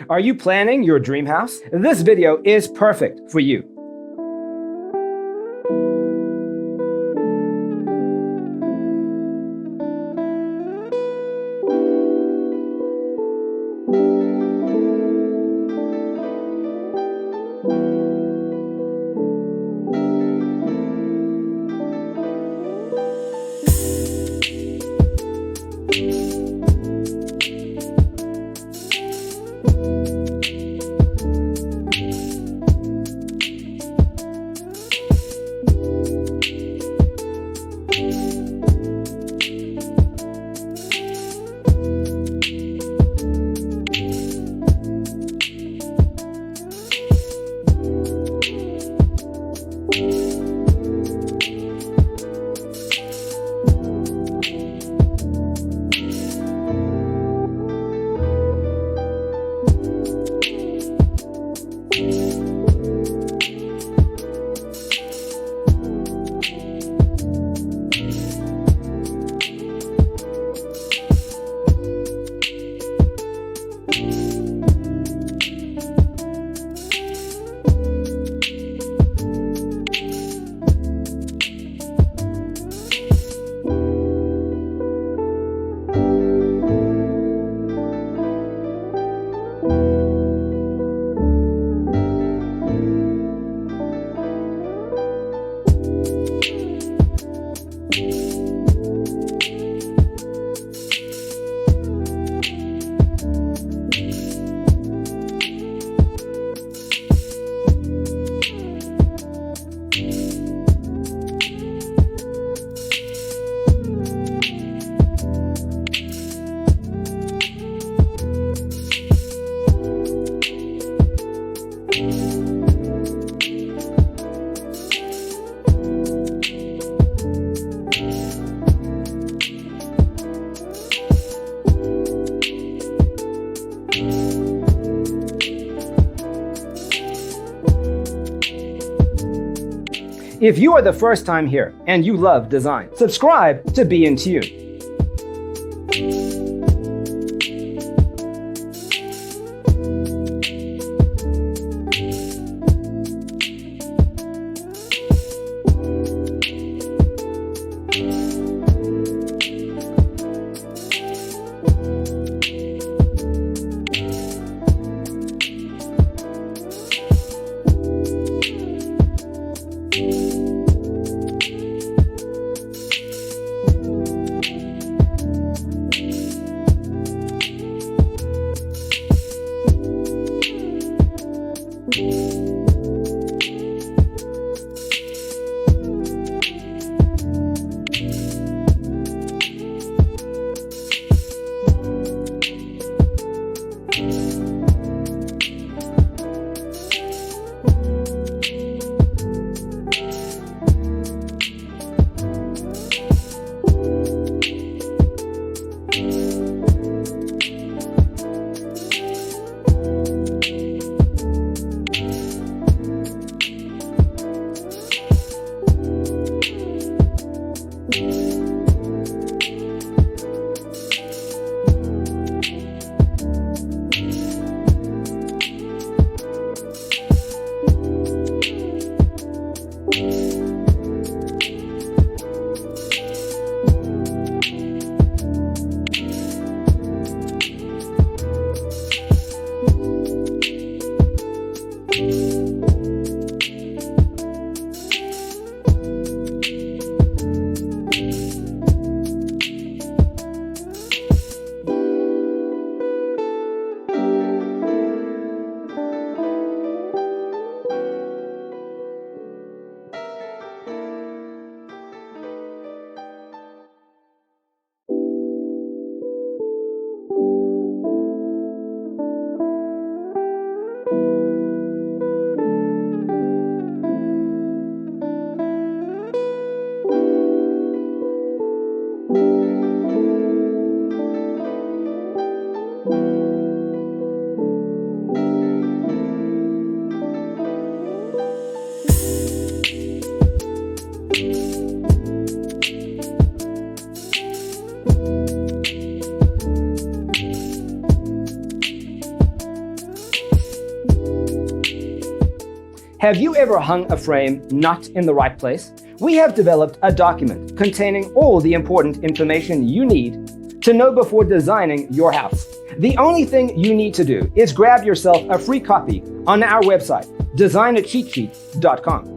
Are you planning your dream house? This video is perfect for you. If you are the first time here and you love design, subscribe to Be In Tune. Have you ever hung a frame not in the right place? We have developed a document containing all the important information you need to know before designing your house. The only thing you need to do is grab yourself a free copy on our website, designacheatsheet.com.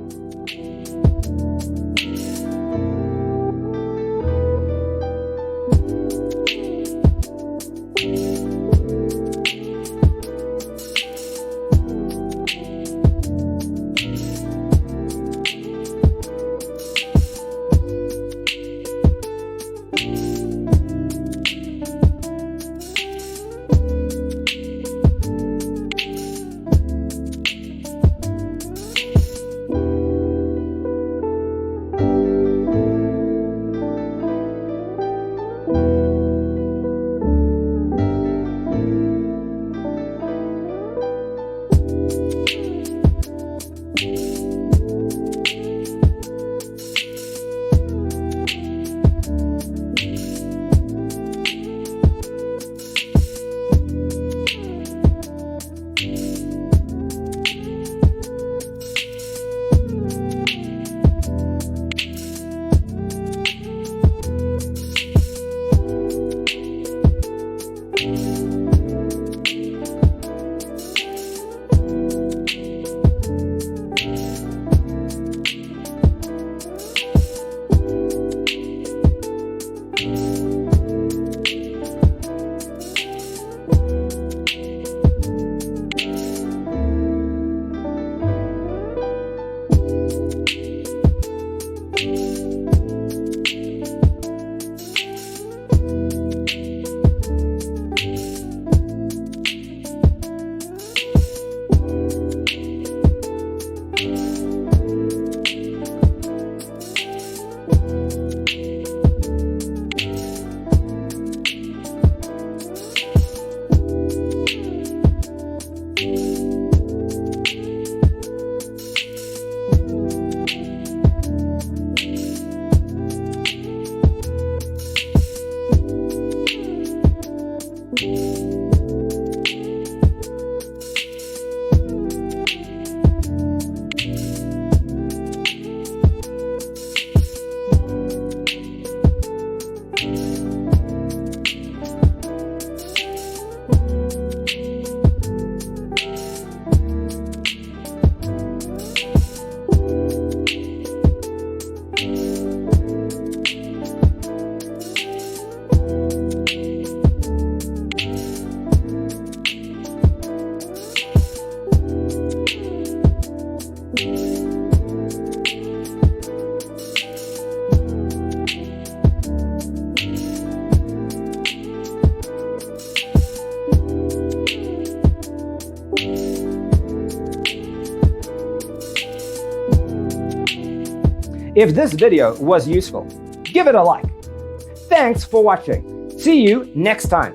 If this video was useful, give it a like. Thanks for watching. See you next time.